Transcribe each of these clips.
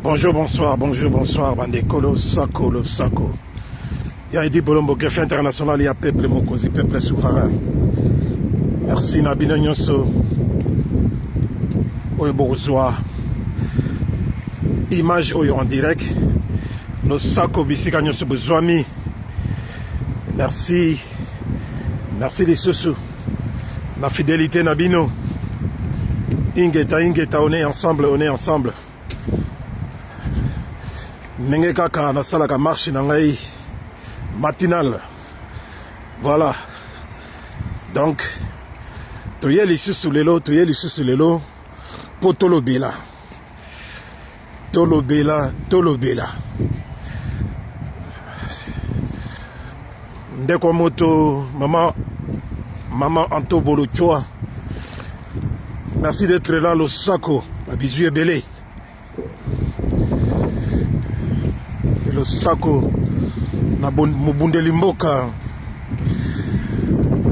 Bonjour, bonsoir, Bandeko, le Sako. Il y a Edi Bolombo, Greffe international, il y a peuple Mokozi, peuple souverain. Merci, Nabino Nyonso. Oyo bourgeois. Image Oyo en direct. Le Sako Bisika Nyonso Bozwami. Merci. Merci les sous. La fidélité, Nabino. Ingeta, on est ensemble. Nenge kaka na sala ka marche na ngai matinale. Voilà. Donc toye lisusu lelo po tolobela. Ndeko moto maman Anto Bolochoa. Merci d'être là, le Sako, la bisu est belé. Le Sako na Mubundeli Mboka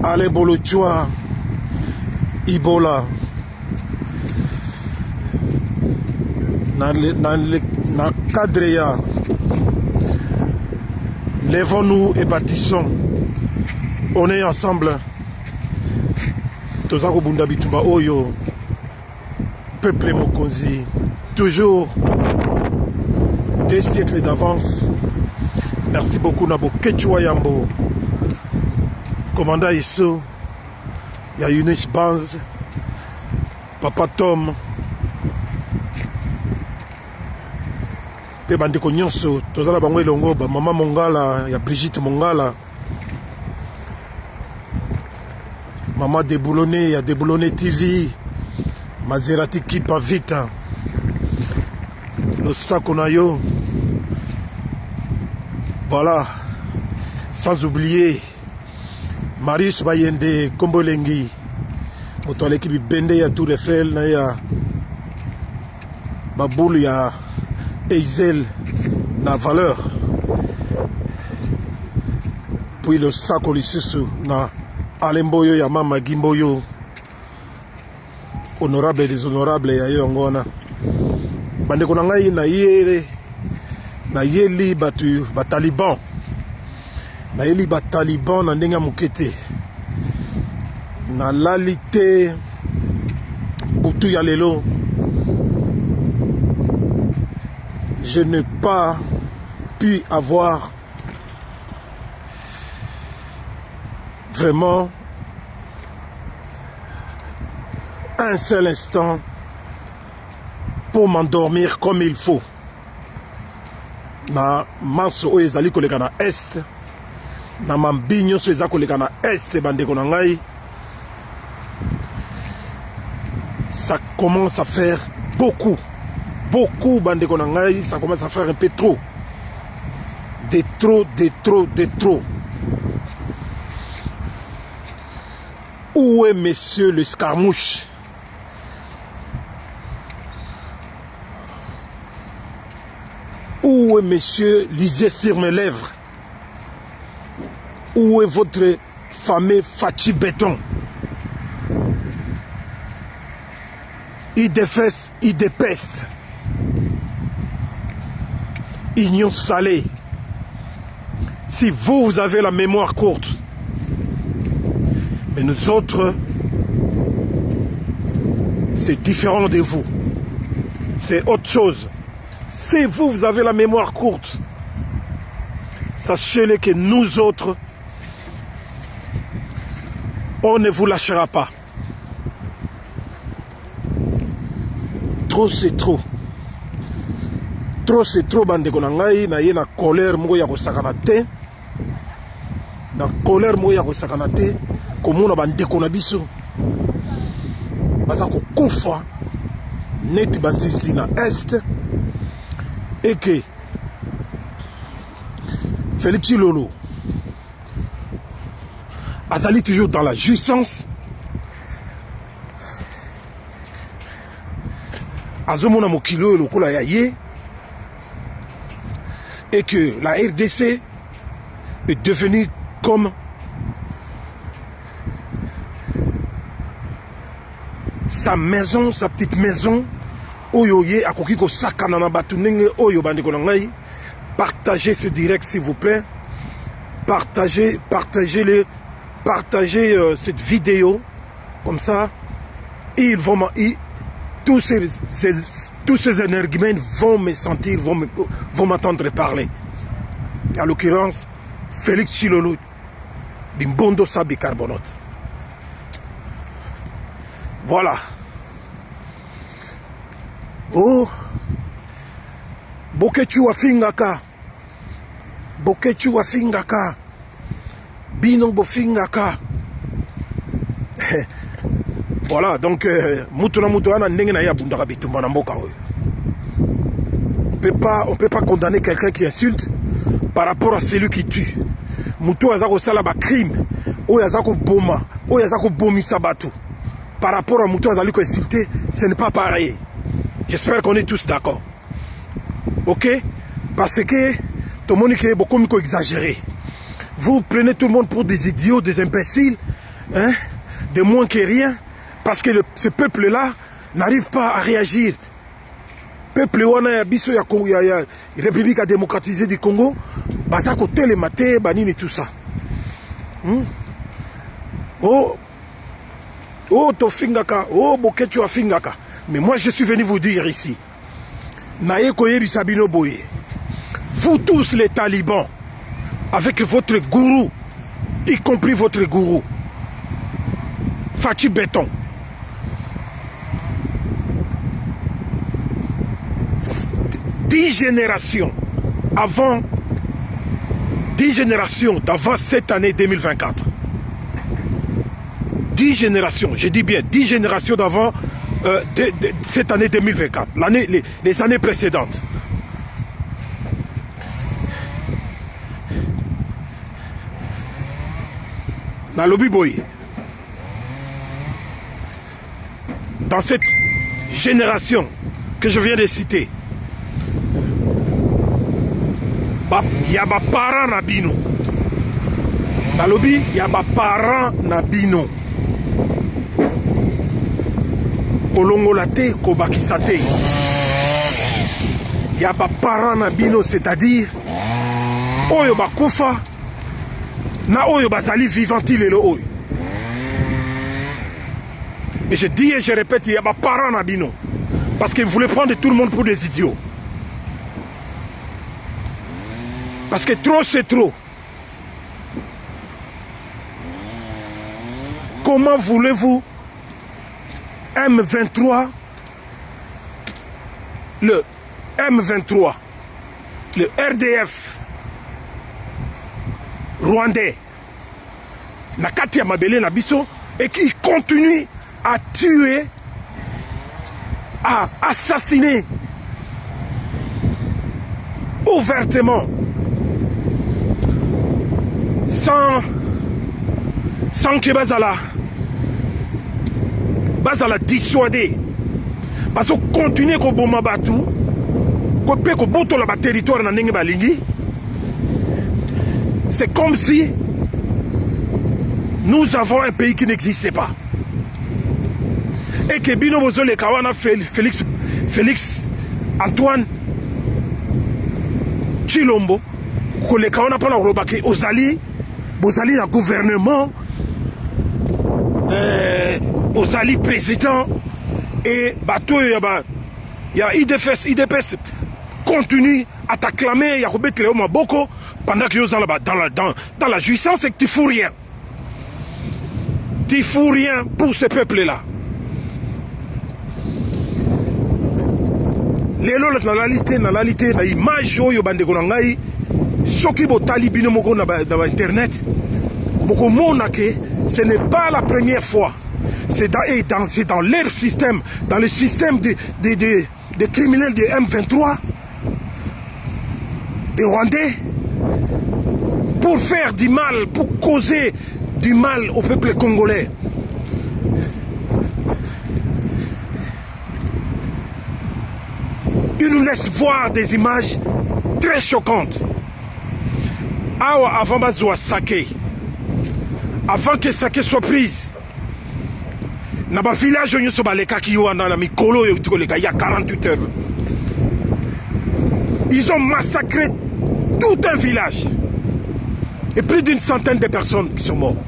Ale Bolochoa Ibola na cadre ya lèvons-nous et bâtissons. On est ensemble. Tozako Bunda Bitumba Oyo peuple Mokonzi toujours 2 siècles d'avance. Merci beaucoup Nabo Kechua Yambo, commandant Isso, il y a Eunice Banz, Papa Tom, Pe Bandeko Nyonso, Tozala Bangwe Longo, Maman Mongala, il y a Brigitte Mongala, Maman Déboulonné, il y a Déboulonné TV, Maserati Kipa Vita, le Sako Nayo. Voilà, sans oublier Marius Bayende, Kombolengi, moto l'équipe Bende, il y a tout le fel, il y a Baboul, il y a Eizel, na valeur. Puis le Sako Lissusu, na Alemboyo, il y a Mama Gimboyo, honorable et déshonorable, il y a Yongona. Bande Konangaï, na yere. Na yeli batu bataliban na ndenga mukete na lalité butu ya lelo. Je n'ai pas pu avoir vraiment un seul instant pour m'endormir comme il faut. Na maso oyo ezali koleka na est na mambinyo so ezali koleka na est bandeko na ngai, ça commence à faire beaucoup bandeko na ngai, ça commence à faire un peu trop de trop. Où est monsieur le Scarmouche? Où est monsieur lisez sur mes lèvres? Où est votre fameux Fachi Béton? Idefes, Idepest. Ignon salé. Si vous avez la mémoire courte, mais nous autres, c'est différent de vous. C'est autre chose. Si vous avez la mémoire courte, sachez-le que nous autres, on ne vous lâchera pas. Trop c'est trop. Trop c'est trop, bandeko na ngai, na ye na colère moko ya kosakana te. Na colère moko ya kosakana te, komona bandeko na biso. Baza kokufa neti banzinzi na est. Et que Félix Lolo azali toujours dans la jouissance, azomona mokilo lokola ya ye, et que la RDC est devenue comme sa maison, sa petite maison oyo ye akoki ko sakana na batu ndenge oyo bandeko na ngai. Partagez ce direct s'il vous plaît. Partagez cette vidéo comme ça. Tous ces énergumènes vont me sentir, vont m'entendre parler. À l'occurrence, Félix Tshilolo Bimbondo sa bicarbonate. Voilà. Oh, Bokechu Afingaka. Bokechu Afingaka. Bino Bofingaka. Voilà, donc, on peut pas condamner quelqu'un qui insulte par rapport à celui qui tue. Moutou azako salaba crime. Oyazako boma. Oyazako bomi sabatu. Par rapport à Moutou azali ko insulter, ce n'est pas pareil. J'espère qu'on est tous d'accord. Ok? Parce que tout le monde est beaucoup exagéré. Vous prenez tout le monde pour des idiots, des imbéciles, hein? De moins que rien. Parce que ce peuple-là n'arrive pas à réagir. Peuple wana ya biso ya République démocratisée du Congo, bazako télématé, banini tout ça. Oh tofingaka, oh boketu afingaka. Mais moi je suis venu vous dire ici, naye koyebi sabino boye. Vous tous les talibans, avec votre gourou, y compris votre gourou, Fachi Béton. 10 générations d'avant cette année 2024. 10 générations, je dis bien 10 générations d'avant cette année 2024, les années précédentes. Dans le Biboye, dans cette génération que je viens de citer, il y a des parents nabino. Dans le lobby, il y a des parents nabino. Kolongolate, kobakisate. Il y a des parents nabino, c'est-à-dire, oyo bakufa, na oyo bazali vivanti lelo oyo. Et je dis et je répète, il y a des parents nabino. Parce qu'ils voulaient prendre tout le monde pour des idiots. Parce que trop c'est trop. Comment voulez-vous M23, le M23, le RDF rwandais, Nakati Mabele Nabiso, et qui continue à tuer, à assassiner ouvertement, sans que Bazala dissuader, parce qu'on continue à bomba batou, qu'on peut que boto la territoire na ndenge balingi. C'est comme si nous avons un pays qui n'existait pas. Et que Bino Bozole Kawana Félix Antoine Tshilombo, que les Kawana pas l'Europe, Ozali, Bozali la gouvernement, Ozali président, et bateau, il y a IDPS continue à t'acclamer, il y a Robert Léo Maboko, pendant que dans la jouissance, c'est que tu fous rien. Tu fous rien pour ce peuple-là. Lelo na réalité na image oyo bandeko na ngai soki botali bino moko na internet boko mona ke ce n'est pas la première fois, c'est dans leur système, dans le système des criminels de M23 des Rwandais, pour faire du mal, pour causer du mal au peuple congolais. Il nous laisse voir des images très choquantes. Avant que Saké soit prise, na ba village nyoso balekaki wana na mikolo il y a 48 heures. Ils ont massacré tout un village. Et plus d'une centaine de personnes qui sont mortes.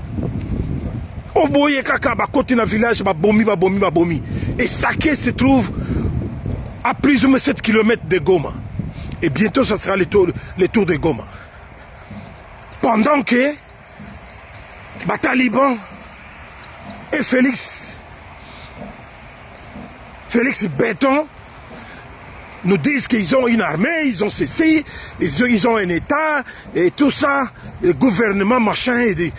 Oboye kaka ba côté na village ba bomi. Et Saké se trouve à plus ou moins 7 km de Goma. Et bientôt ça sera le tour de Goma. Pendant que les talibans et Félix Béton nous disent qu'ils ont une armée, ils ont ceci, ils ont un État, et tout ça, le gouvernement, machin, et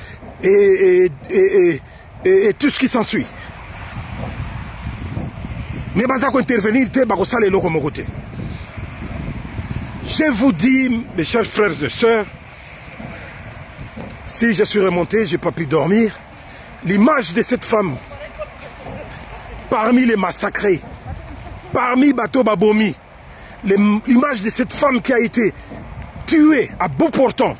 tout ce qui s'ensuit. Mais intervenir, je vous dis, mes chers frères et sœurs, si je suis remonté, je n'ai pas pu dormir, l'image de cette femme, parmi les massacrés, parmi Bato Babomi, l'image de cette femme qui a été tuée à bout portant,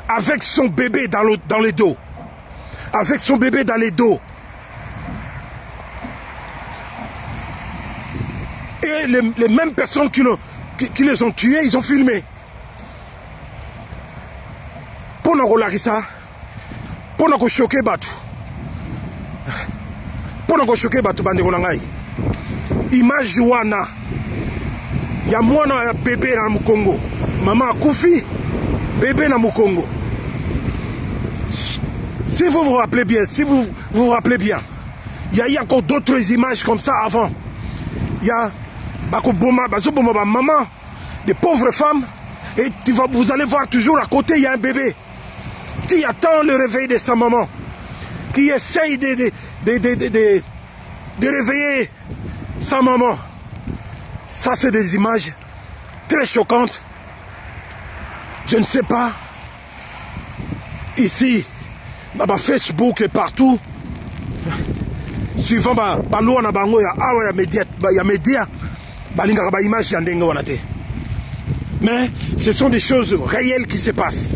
avec son bébé dans les dos, avec son bébé dans les dos, et les mêmes personnes qui les ont tués, ils ont filmé. Pour nous ça, pour nous choquer Batou, pour nous choquer Batou Bandegonangai, image wana. Il y a moi un bébé dans mon Congo. Maman Koufi, bébé dans mon Congo. Si vous vous rappelez bien, il y a encore d'autres images comme ça avant. Il y a maman, des pauvres femmes, et vous allez voir toujours à côté, il y a un bébé qui attend le réveil de sa maman, qui essaye de réveiller sa maman. Ça, c'est des images très choquantes. Je ne sais pas. Ici, dans Facebook et partout, suivant la loi, il y a médias, mais ce sont des choses réelles qui se passent.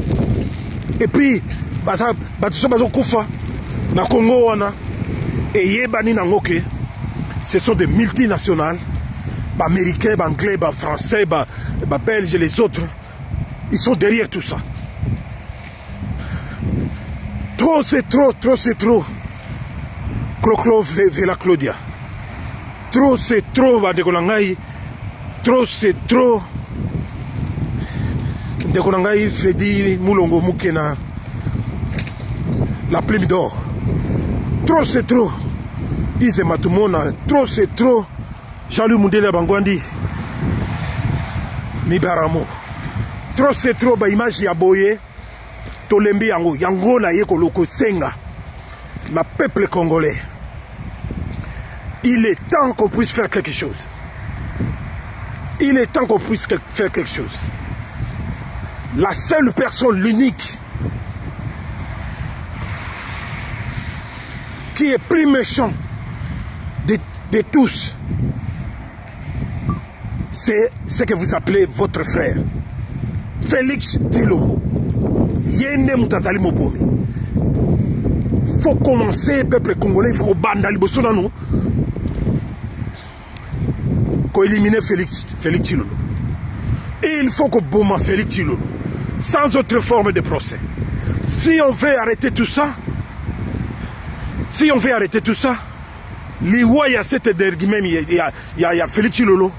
Et puis, ce sont des multinationales. Américains, anglais, français, belges et les autres, ils sont derrière tout ça. Trop, c'est trop, trop, c'est trop. Clo Vela Claudia. Trop, c'est trop, Badegolangai. Trop, c'est trop. Ndegolangai, Freddy, Moulongo, Mukena. La plume d'or. Trop, c'est trop. Ise Matumona. Trop, c'est trop. Jean-Louis Moundela Bangwandi Mibaramo. Trop c'est trop ba image ya boye tolembi yango na yeko loko senga ma peuple congolais. Il est temps qu'on puisse faire quelque chose. Il est temps qu'on puisse faire quelque chose. La seule personne, l'unique, qui est plus méchant de tous, c'est ce que vous appelez votre frère, Félix Tshilombo. Yende Moutazali Mobomi. Il faut commencer, peuple congolais, il faut bandali bosonano, qu'on élimine Félix Tshilombo. Et il faut que Boma Félix Tshilombo, sans autre forme de procès. Si on veut arrêter tout ça, il y a cette derguimem, il y a Félix Tshilombo.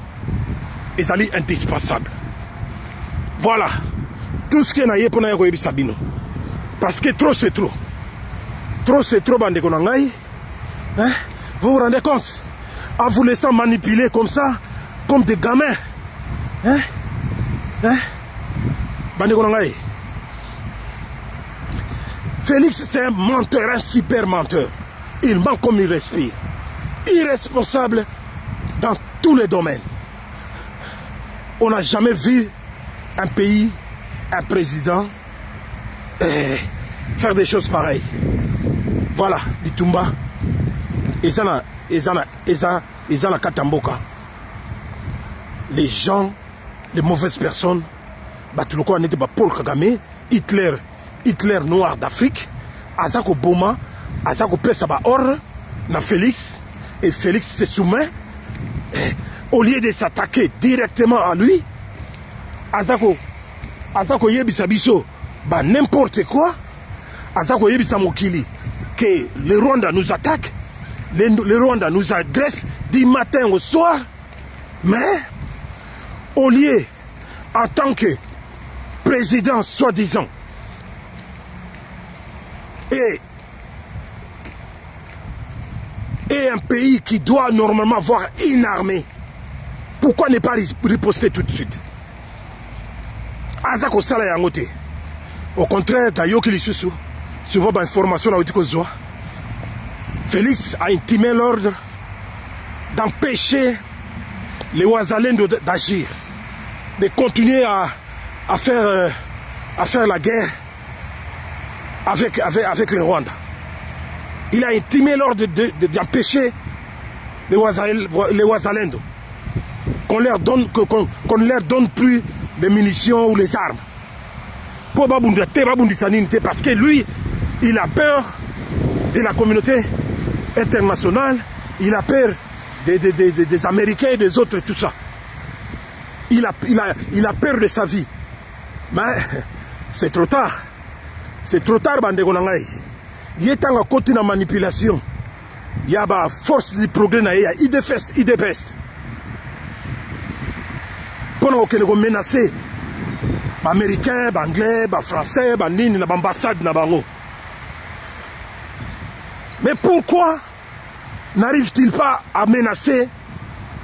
Et ça est indispensable. Voilà. Tout ce qui est pour nous Sabino. Parce que trop c'est trop. Trop c'est trop, bande konangai. Hein? Vous vous rendez compte? En vous laissant manipuler comme ça, comme des gamins. Hein? Bande konangai. Félix, c'est un menteur, un super menteur. Il ment comme il respire. Irresponsable dans tous les domaines. On n'a jamais vu un pays, un président faire des choses pareilles. Voilà, Bitumba, Ezana Katamboka. Les gens, les mauvaises personnes, Batuloko n'était pas Paul Kagame, Hitler noir d'Afrique, Azako Boma, Azako Pesaba Or, na Félix, et Félix se soumet, au lieu de s'attaquer directement à lui, Azako yebisa biso, bah n'importe quoi, Azako yebisa mokili, que le Rwanda nous attaque, le Rwanda nous agresse du matin au soir, mais au lieu, en tant que président soi-disant, et un pays qui doit normalement avoir une armée, pourquoi ne pas riposter tout de suite? Azako sala yangote. Au contraire, Tayoki Lissusu, souvent l'information a dit que Félix a intimé l'ordre d'empêcher les Ouazalendo d'agir, de continuer à faire la guerre avec le Rwanda. Il a intimé l'ordre d'empêcher les Ouazalendo, qu'on ne leur donne plus de munitions ou les armes. Parce que lui, il a peur de la communauté internationale, il a peur des Américains et des autres, tout ça. Il a peur de sa vie. Mais c'est trop tard. C'est trop tard, bande Gonangai. Il y a un côté de manipulation. Il y a une force du progrès, il y a IDPEST. Pour qu'on menace les Américains, les Anglais, les Français, les ambassades. Mais pourquoi n'arrive-t-il pas à menacer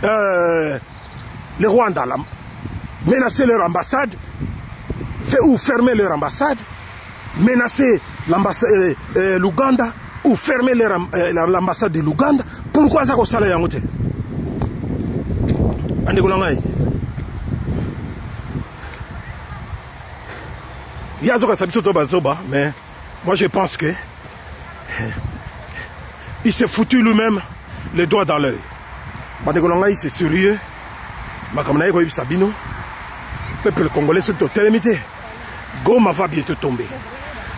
le Rwanda, menacer leur ambassade, ou fermer leur ambassade, menacer l'Ouganda, ou fermer l'ambassade de l'Ouganda? Pourquoi ça qu'on s'allait en côté? Il y a mais moi je pense que il s'est foutu lui-même les doigts dans l'œil. C'est sérieux. Le peuple congolais se totalement. Goma va bientôt tomber.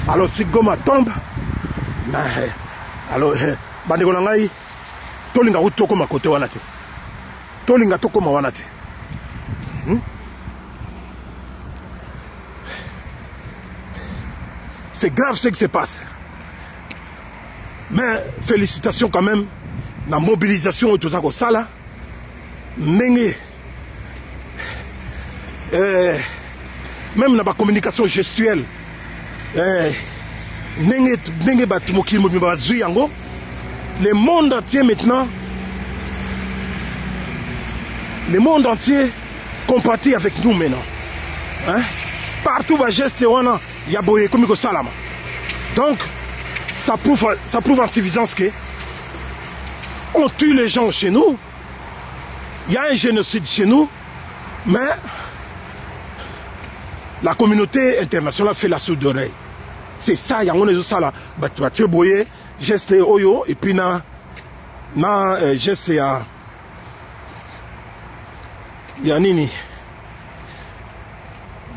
Alors si Goma tombe, alors Bandegonangai, Tolinga Utoko Makote Wanate. Tolinga Toko Mawanate. C'est grave ce qui se passe. Mais félicitations quand même, la mobilisation et tout ça, ça là, même dans la communication gestuelle, le monde entier maintenant, le monde entier compatit avec nous maintenant. Hein? Partout, il y a geste, il y a boye comme salama. Donc, ça prouve en suffisance que on tue les gens chez nous, il y a un génocide chez nous, mais la communauté internationale fait la sourde oreille. C'est ça, il y a un ça là, tu boye, geste oyo, et puis geste ya nini,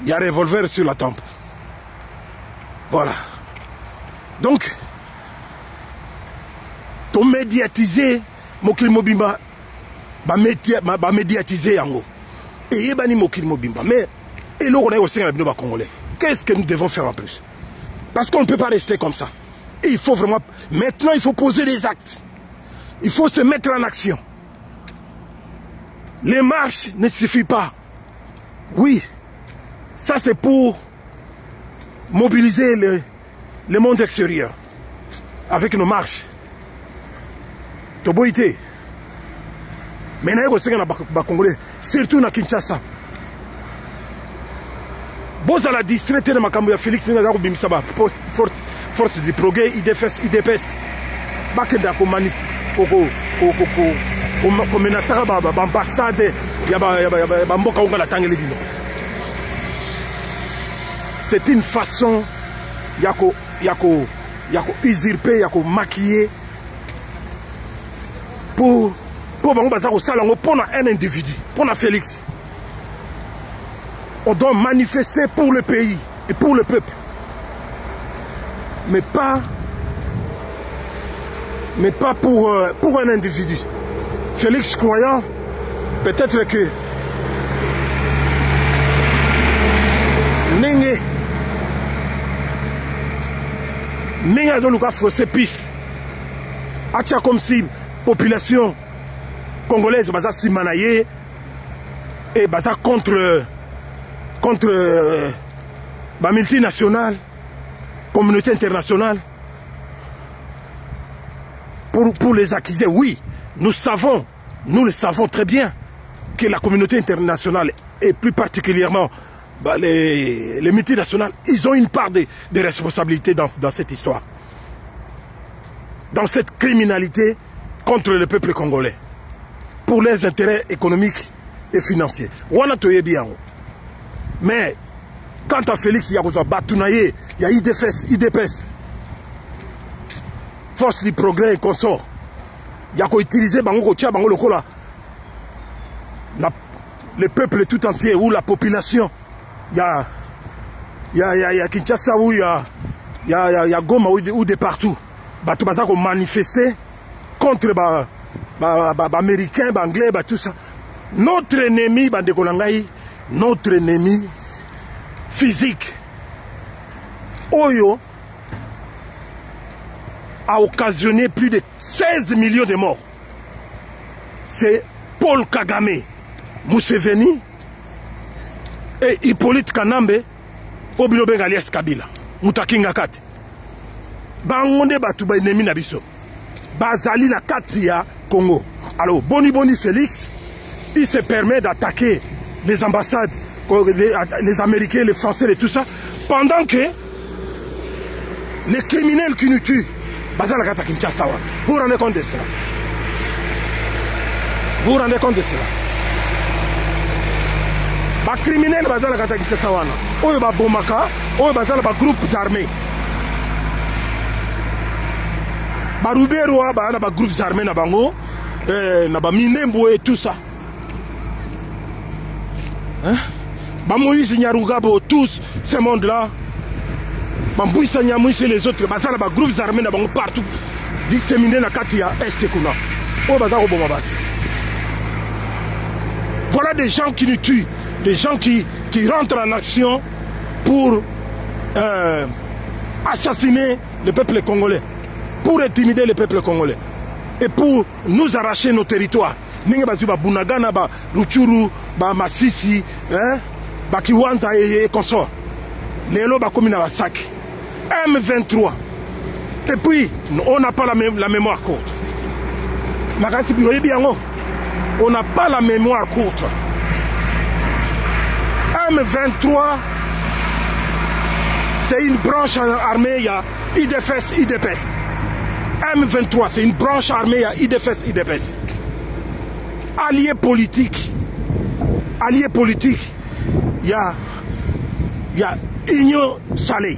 il y a un revolver sur la tempe. Voilà. Donc, to médiatiser Mokili Mobimba, médiatiser yango. Et yebani Mokili Mobimba. Mais, et là, on est au Sénégal congolais. Qu'est-ce que nous devons faire en plus? Parce qu'on ne peut pas rester comme ça. Et il faut vraiment, maintenant, il faut poser des actes. Il faut se mettre en action. Les marches ne suffisent pas. Oui, ça c'est pour mobiliser le monde extérieur avec nos marches. Toboïté. Maintenant, il y a des Congolais, surtout à Kinshasa. Vous allez distraire de Makambu Félix Nzakobimsaba, force du progrès, IDPEST. Bakenda ko manif ko menacera l'ambassade ya mboka onga la tangeli bino. C'est une façon yako usurper, yako maquiller pour bango bazako salango pour un individu, pour Félix. On doit manifester pour le pays et pour le peuple. Mais pas mais pas pour un individu. Félix croyant, peut-être que Nenge a donc faussé piste. Atia comme si population congolaise baza si manaye et baza contre la multinationale, communauté internationale pour les accuser. Oui, nous le savons très bien que la communauté internationale et plus particulièrement les multinationales, ils ont une part de responsabilité dans cette histoire, dans cette criminalité contre le peuple congolais, pour les intérêts économiques et financiers. Mais quant à Félix, il y a Batounaye, il y a IDPS, Force du Progrès et consort. Il y a utilisé le peuple tout entier ou la population. Il y a Kinshasa où il y a Goma ou de partout. Tout ça qu'on manifestait contre les Américains, les Anglais, tout ça. Notre ennemi, notre ennemi physique, Oyo, a occasionné plus de 16 millions de morts. C'est Paul Kagame, Museveni et Hippolyte Kanambe, Obino Bengalias Kabila, Mutakinga Kati. Bangonde Batuba ennemi na biso. Bazali la Katia Congo. Alors, Boni Félix, il se permet d'attaquer les ambassades, les Américains, les Français et tout ça, pendant que les criminels qui nous tuent, Bazali la Katia Kinshasa. Vous vous rendez compte de cela? Vous vous rendez compte de cela? Les criminels Bazali la Katia Kinshasa. Oyo ba bomaka, oyo bazali ba groupes armés. Barubero ba groupes armés na bango, na ba Minembo et tout ça. Hein? Ba Moïse Nyarugabo, tous ce monde-là. Ba Mbouissa Nyamouisse et les autres, bazala ba groupes armés na bango partout. Disséminés na Katia Est kuna. Oyo bazali ko bomba. Voilà des gens qui nous tuent, des gens qui rentrent en action pour assassiner le peuple congolais, pour intimider le peuple congolais et pour nous arracher nos territoires. Ninge bazuba Bunagana, ba Ruchuru, ba Masisi, ba Kiwanza et consort. Lélo ba komina Basaki. M23. Et puis, on n'a pas la mémoire courte. On n'a pas la mémoire courte. M23, c'est une branche armée, il y a IDPS. M23, c'est une branche armée, il y a IDPS. Alliés politiques, il y a Union Salée.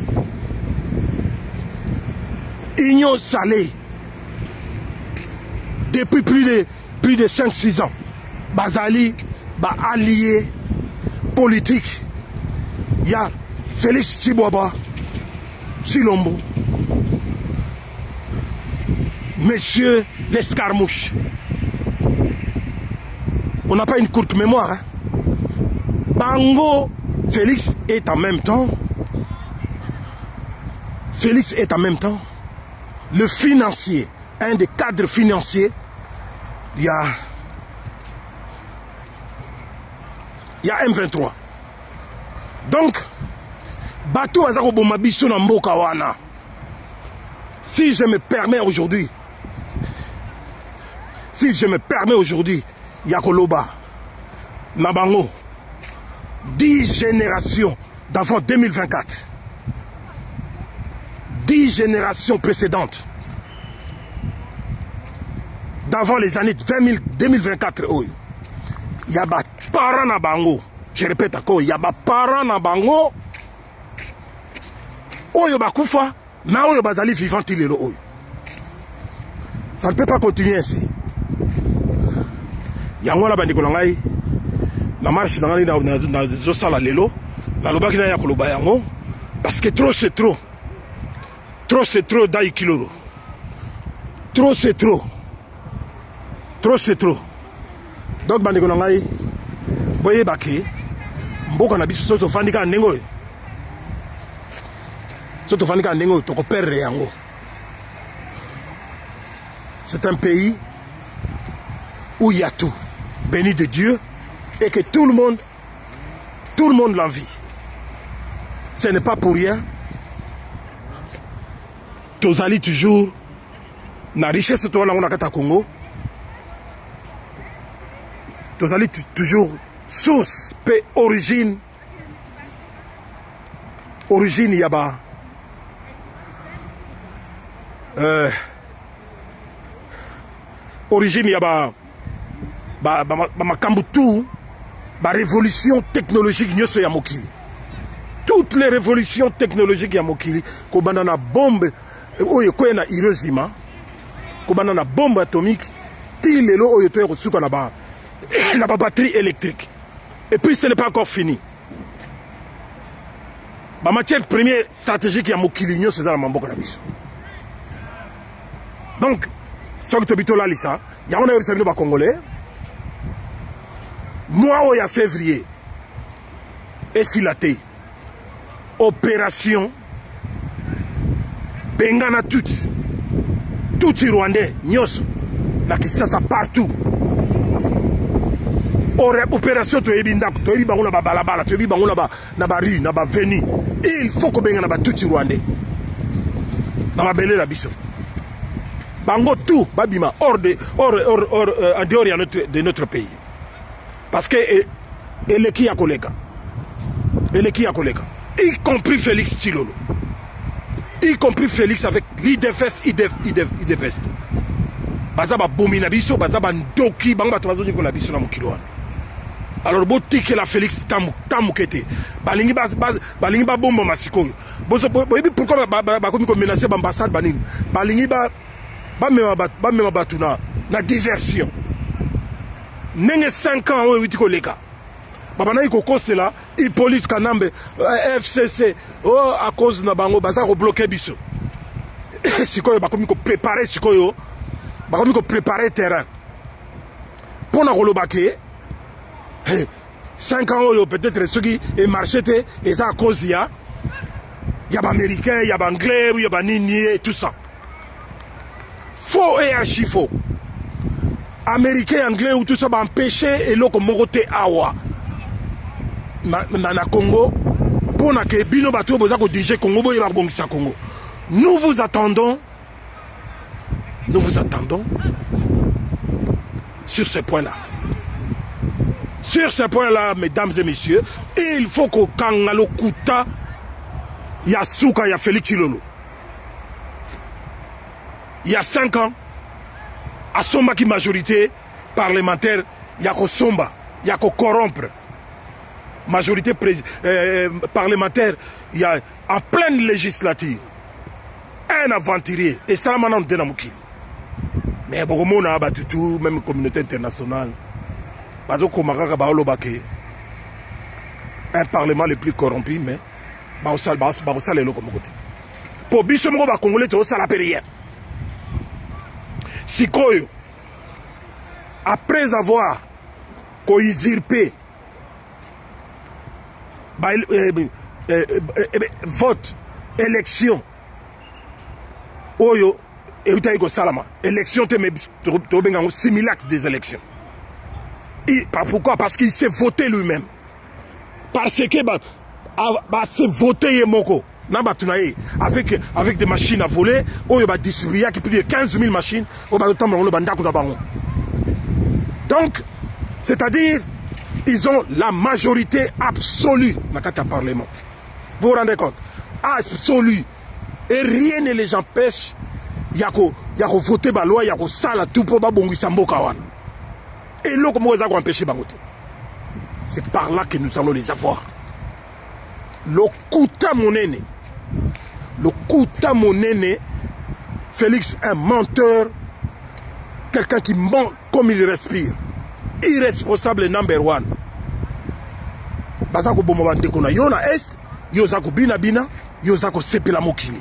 Union Salée. Depuis plus de 5-6 ans. Bazali, allié politique. Il y a Félix Tchiboaba, Chilombo, Monsieur l'Escarmouche. On n'a pas une courte mémoire. Hein? Bango, Félix est en même temps le financier, un des cadres financiers. Il y a M23. Donc, Bato Azaro Bomabiso na mboka wana. Si je me permets aujourd'hui, Yakoloba, Nabango, 10 générations d'avant 2024, 10 générations précédentes, d'avant les années 2024, il y a des parents na bango. Je répète encore, il y a des parents na bango. Oyo bakufa, na oyo bazali vivant ilelo oyo. Ça ne peut pas continuer ainsi. Yango la bandiko ngai na marche ngai na zo sala lelo, la lobaki na ya koloba yango parce que trop c'est trop. Trop c'est trop dai kilolo. Trop c'est trop. Trop c'est trop. Donc bandeko na ngai boye baki mboka na biso soto fandika ndengo. Soto fandika ndengo to ko perdre yango. C'est un pays où il y a tout, béni de Dieu, et que tout le monde l'envie. Ce n'est pas pour rien. Tozali toujours na richesse to na kata Congo. Tozali toujours source, paix, origine yaba. Origine yaba. Makambutu, révolution technologique nyoso ya mokili. Toutes les révolutions technologiques ya mokili, kobanda na bombe, oyo koye na Hiroshima, kobanda na bombe atomique, ti lelo oyo toye kosuka na ba batterie électrique. Et puis ce n'est pas encore fini. Ba matière première stratégique ya mokili nyoso za na mboka na biso. Donc, soki tobitola lisa, ya on a eu ba congolais. Moi, au février, et si la thé, opération, Bengana tout Rwandais, Nyos, na Kisasa partout. Opération, tu es bindak, tu es bangola balabala, tu es bangola na bari, na ba veni. Il faut que Bengana ba tout Rwandais. Na ma belle la biso. Bango tout, babima, en dehors de notre pays. Parce que Eleki ya koleka, y compris Félix Tshilolo, y compris Félix avec l'IDFS, IDFEST. Bazaba bomina biso, bazaba ndoki, banga batubazo niko la biso na mokilo. Alors botike la Félix tamukete, balingi ba bombo masiko. Bozo boyebi pourquoi ba komi ko menacer ba ambassade banini. Balingi ba mema batuna na diversion. Nenge 5 ans oyo witi koleka. Babana ikoko cela, Hippolyte Kanambe, FCC, oh à cause na bango baza ko bloquer biso. Sikoyo bakomi ko préparer sikoyo, bakomi ko préparer terrain. Pona kolobake 5 ans oyo peut-être ceux qui est marché et ça à cause ya ba américain, ya ba anglais, ya ba nini et tout ça. Faux et archi faux. Américain, anglais ou tout ça va empêcher et l'autre morote awa na Congo pour que bino bato boza ko dirige Congo boye ba bongisa Congo. Nous vous attendons sur ce point-là. Sur ce point-là, mesdames et messieurs, il faut que Kangalo Kuta Yasuka ya Félix Tshilolo. Il y a 5 ans, à Somba qui majorité parlementaire, il y a Somba, il y a corrompre. Majorité parlementaire, il y a en pleine législative un aventurier. Et ça, maintenant, on est dans Moukili. Mais beaucoup de monde a battu tout, même la communauté internationale. Parce que un parlement le plus corrompu, mais ça est là comme côté. Pour Bissomo, les Congolais, ça n'a pas rien. Sikoyo, après avoir usurpé vote, élection, Oyo, et Salama, élection, simulacre des élections. Pourquoi? Parce qu'il s'est voté lui-même. Parce que s'est voté Moko. Avec des machines à voler, il y a distribué plus de 15 000 machines. Donc, c'est-à-dire, ils ont la majorité absolue dans le Parlement. Vous vous rendez compte? Absolue. Et rien ne les empêche. Il y a voté la loi, il y a ça tout pour Sambokawan. Et l'autre, comment ils ont empêché Bangote? C'est par là que nous allons les avoir. Le Kouta Monene. Le Kouta Monene, Félix, un menteur, quelqu'un qui ment comme il respire. Irresponsable number one. Bazako bomobande kona yona est, yozako bina bina, yozako sepela mokili.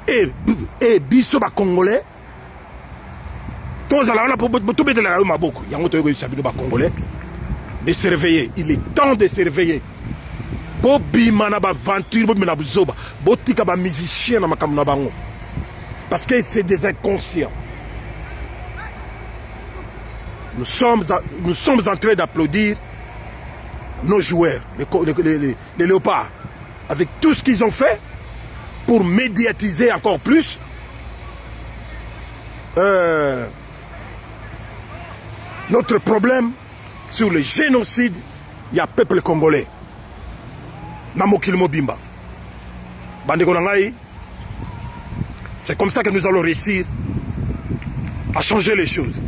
et biso ba congolais tous à la pour tout mettre la maboko yango to ko sabino ba congolais de se réveiller. Il est temps de se réveiller. Pour bimana ba aventure bo mena buzoba botika ba musicien na makambo na bango parce que c'est des inconscients. Nous sommes en train d'applaudir nos joueurs, les léopards, avec tout ce qu'ils ont fait pour médiatiser encore plus notre problème sur le génocide. Il y a peuple congolais. Namokil Mobimba. C'est comme ça que nous allons réussir à changer les choses.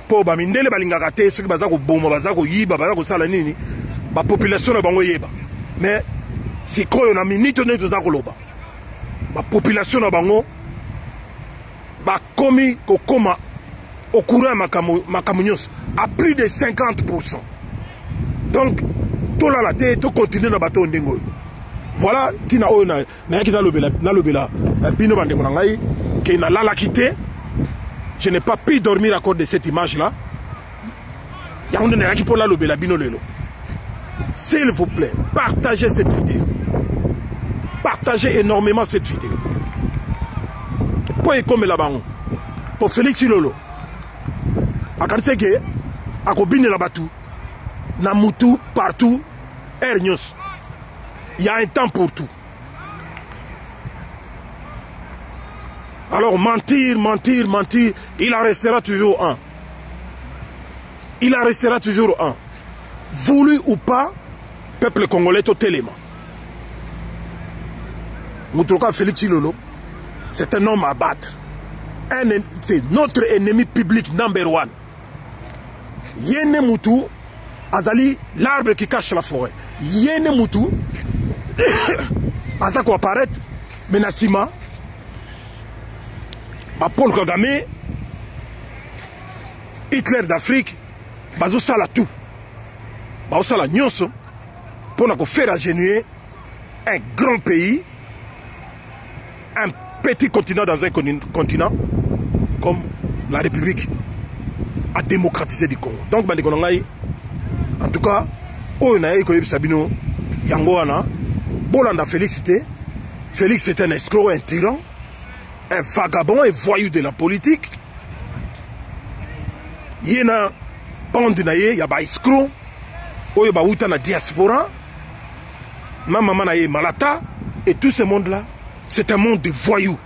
Po ba mindele balingaka te soki baza ko boma baza ko yiba baza ko sala nini ba population na bango yeba mais sikoyo na minute ne toza ko loba ba population na bango ba komi ko koma au courant makamunyos à plus de 50%. Donc tout là la tête tout continue na bato ndingo. Voilà tina o na ki na lobela bino bande mo ngai ke na la quitté. Je n'ai pas pu dormir à cause de cette image-là. S'il vous plaît, partagez cette vidéo. Partagez énormément cette vidéo. Pour comme là-bas, pour Félix Chilolo, à Kanseke, à Kobine Labatu, Namutu, partout, Air News. Il y a un temps pour tout. Alors mentir, il en restera toujours un. Il en restera toujours un. Voulu ou pas, peuple congolais totalement. Moutroka Félix Chilolo, c'est un homme à battre. C'est notre ennemi public number one. Yene Moutou, Azali, l'arbre qui cache la forêt. Yene Moutou, Azako apparaît, Menassima, Paul Kagame, Hitler d'Afrique, bazo sala tout. Bazo sala nyonso pour faire agenouiller un grand pays, un petit continent dans un continent comme la République a démocratisé du Congo. Donc en tout cas, Oyonaï Koyeb Sabino, Yangoana, Bolanda Félix était un escroc, un tyran, un vagabond et voyou de la politique. Yena bande naye ya ba escroc oyo ba uta na diaspora maman naye malata et tout ce monde là c'est un monde de voyous.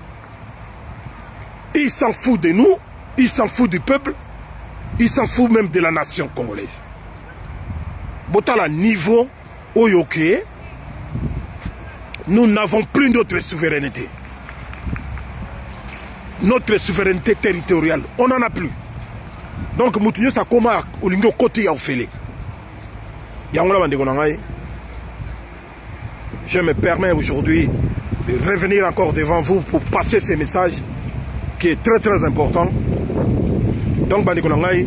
Il s'en fout de nous, il s'en fout du peuple, il s'en fout même de la nation congolaise. Botala niveau oyoke, nous n'avons plus notre souveraineté. Notre souveraineté territoriale, on n'en a plus. Donc, Moutounio Sakoma, Olingo Koti Yaoufele. Je me permets aujourd'hui de revenir encore devant vous pour passer ce message qui est très très important. Donc, Bandikonangaï,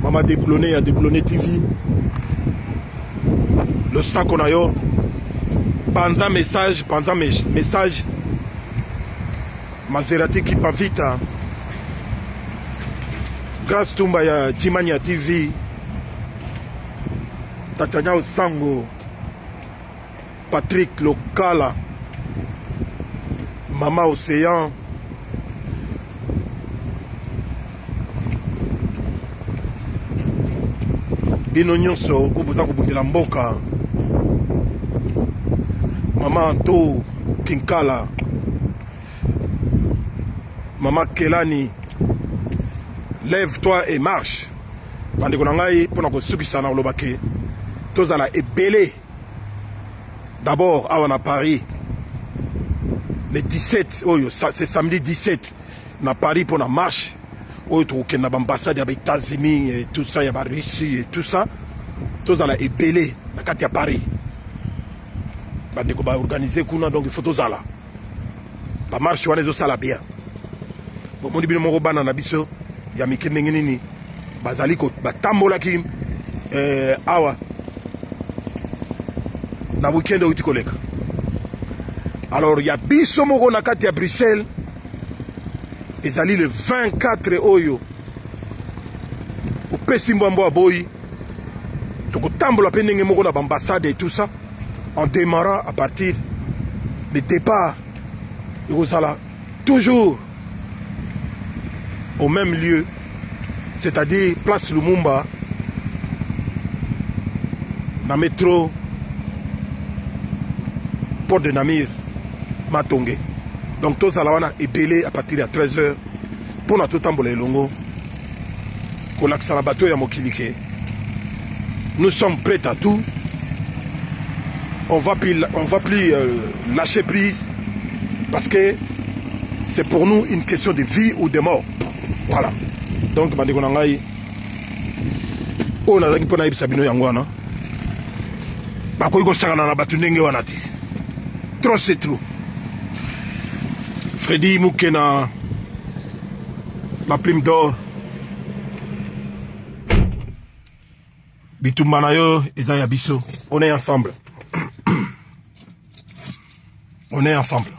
Maman Déplonné a Déplonné TV, le Sakonayo, Panza message, Maserati qui pas vite. Grâce Tumba ya Jimania TV, Tatania Osango, Patrick Lokala, Mama Océan, Bino Nyonso, Kubuzako Bundela Mboka, Mama Anto Kinkala, Mama Kelani, lève-toi et marche. Bandekonangai, pour nous subir na lobake. Tozala ebele. D'abord, à Paris, le 17, c'est samedi 17, na Paris pour la marche. Oyo to na ambassade ya États-Unis et tout ça, ya ba Russie et tout ça. Tozala ebele na kati ya Paris. Bandeko ba organiser kuna donc il faut tozala. Ba marche wana zo sala bien. Bon moni bino moko bana na biso ya mikende nini bazali ko batambola ki awa na weekend uti koleka Alors il y a biso moko na kati à Bruxelles. Ezali le 24 oyo. Au Pessimbo Aboy. Donc au tambola pendenge moko na ambassade et tout ça. En démarrant à partir du départ. Et ça toujours au même lieu. C'est-à-dire place Lumumba. Dans le métro. Port de Namir. Matongé. Donc tout ça là est belé à partir de 13h pour notre tambola longo. Bateau ya mokilike. Nous sommes prêts à tout. On va plus lâcher prise parce que c'est pour nous une question de vie ou de mort. Voilà. Donc bandeko na ngai on a zaki pona ibisa bino yangwana. Ba ko iko sakana na batu ndenge wana ti. Trop c'est trop. Freddy Moukena, la prime d'or. Bitumbanayo, Isaiah Bisso. On est ensemble. On est ensemble.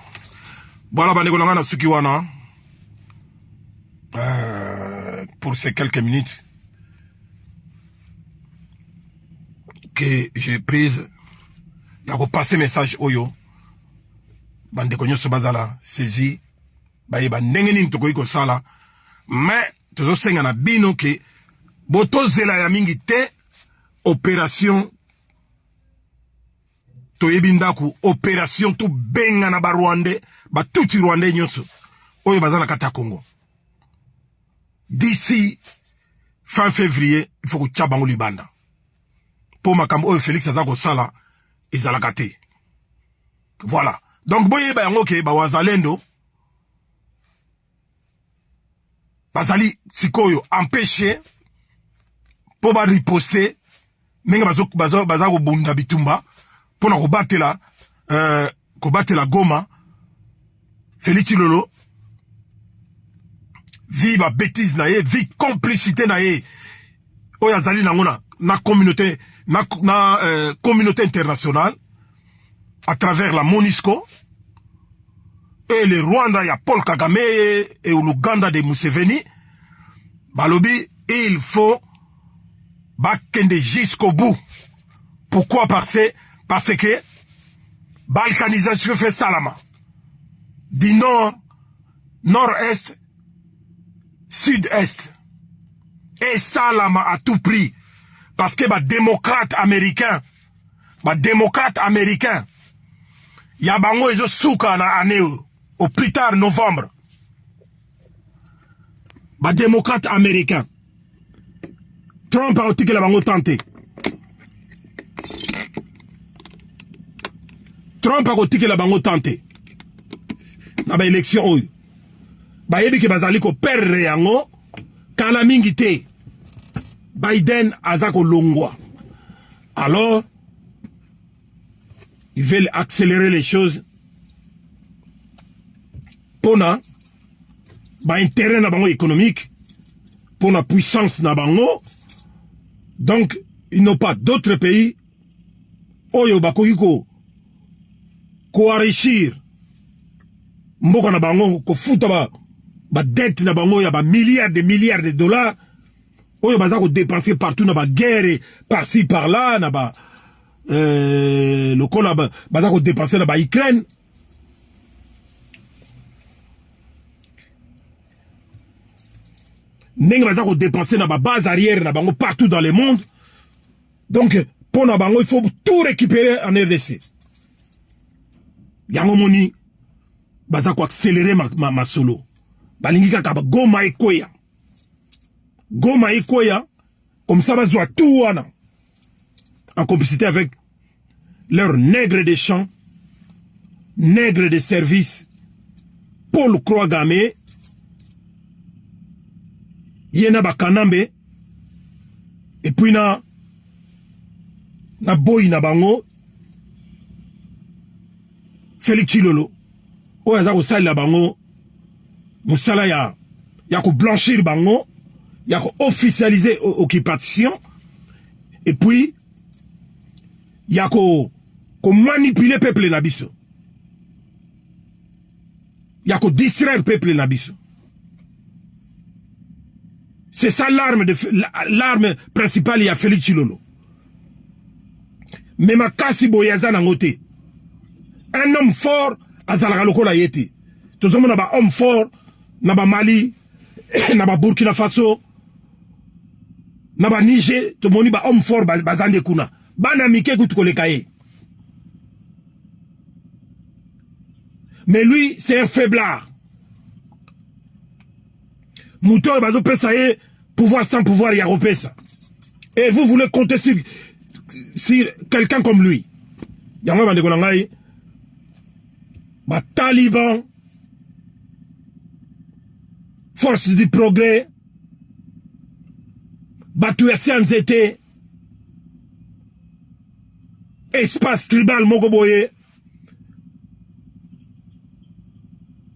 Voilà, Banegolangana Sukiwana. Pour ces quelques minutes que j'ai prises, il y a passé message Oyo. Bandekonyo Sobazala saisi ba ndengeni ntoko sala mais tozo senga na bino ke boto zela ya mingi te opération to yebindaku opération to benga na ba Rwandais ba tuti Rwandais nyonso oyo bazala kata Congo d'ici fin février il faut que tchabango libanda pour makambo oyo Félix azako sala ezalaka te voilà. Donc, boye ba yango ke ba wazalendo bazali sikoyo empêcher pour ba riposter menga bazako bunda bitumba pour na kobatela Goma Félix Lolo vi ba bêtise na ye vi complicité na ye oya zali nangona na communauté communauté internationale à travers la MONUSCO et le Rwanda, il y a Paul Kagame et l'Ouganda de Museveni. Balobi, il faut bakende jusqu'au bout. Pourquoi? Parce que balkanisation fait salama. Du nord, nord-est, sud-est. Et salama à tout prix. Parce que démocrate américain, il y a bango ezo souka na année au plus tard novembre. Ba démocrate américain. Trump a otiqué la bango tenté. Trump a otiqué la bango tenté. Na ba élection oyo. Ba yebi ke bazali ko perdre yango kana mingi te. Biden azako longwa. Alors ils veulent accélérer les choses pour na intérêt na bango économique, pour na puissance na bango. Donc ils n'ont pas d'autres pays oyo bakoki ko enrichir mboka na bango ko futa ba dette na bango ya ba milliards de dollars oyo bazako dépenser partout na ba guerre par-ci par-là na ba le col bazako dépenser na ba Ukraine. Ndenge bazako dépenser na ba base arrière na bango partout dans le monde. Donc pour na bango il faut tout récupérer en RDC. Yango moni bazako accélérer ma solo. Balingi kaka ba Goma Ekoya. Goma Ekoya comme ça bazwa tout wana. En complicité avec leurs nègres des champs, nègres de service, Paul Kouagame, Yena Bakanambe, et puis na boy na bango, Félix Chilolo, oyaza ko sali la bango, musala ya ko blanchir bango, ya ko officialiser occupation, et puis il y a qu'on manipuler peuple na biso. Il y a qu'à distraire le peuple nabiso. C'est ça l'arme principale, il y a Félix Chilolo. Mais ma kasi boyaza nangote. Un homme fort, azalaga loko la yete. Tout le monde a un homme fort, naba Mali, naba Burkina Faso, naba Niger, tout le monde a un homme fort, bazande kuna. Bana mike kutukole kaye. Mais lui, c'est un faiblard. Mouton bazo pesaye, pouvoir sans pouvoir, il y a repesa. Et vous voulez compter sur quelqu'un comme lui. Yango bande konangai. Ba Taliban, force du progrès, Batu Nzete, espace tribal Mogoboye,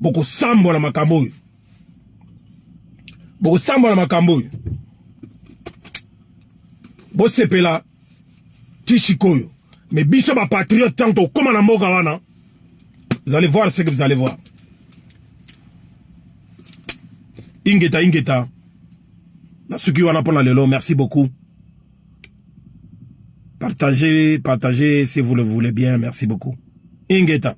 Boko Sambo na Makamboy. Boko Sambo na Makamboy. Bo sepela, Tishikoyo. Mais biso ba patriote tanto, comme na Moga wana. Vous allez voir ce que vous allez voir. Ingeta, Ingeta. Nasuki wana pona lelo, merci beaucoup. Partagez, partagez si vous le voulez bien, merci beaucoup. Ingeta.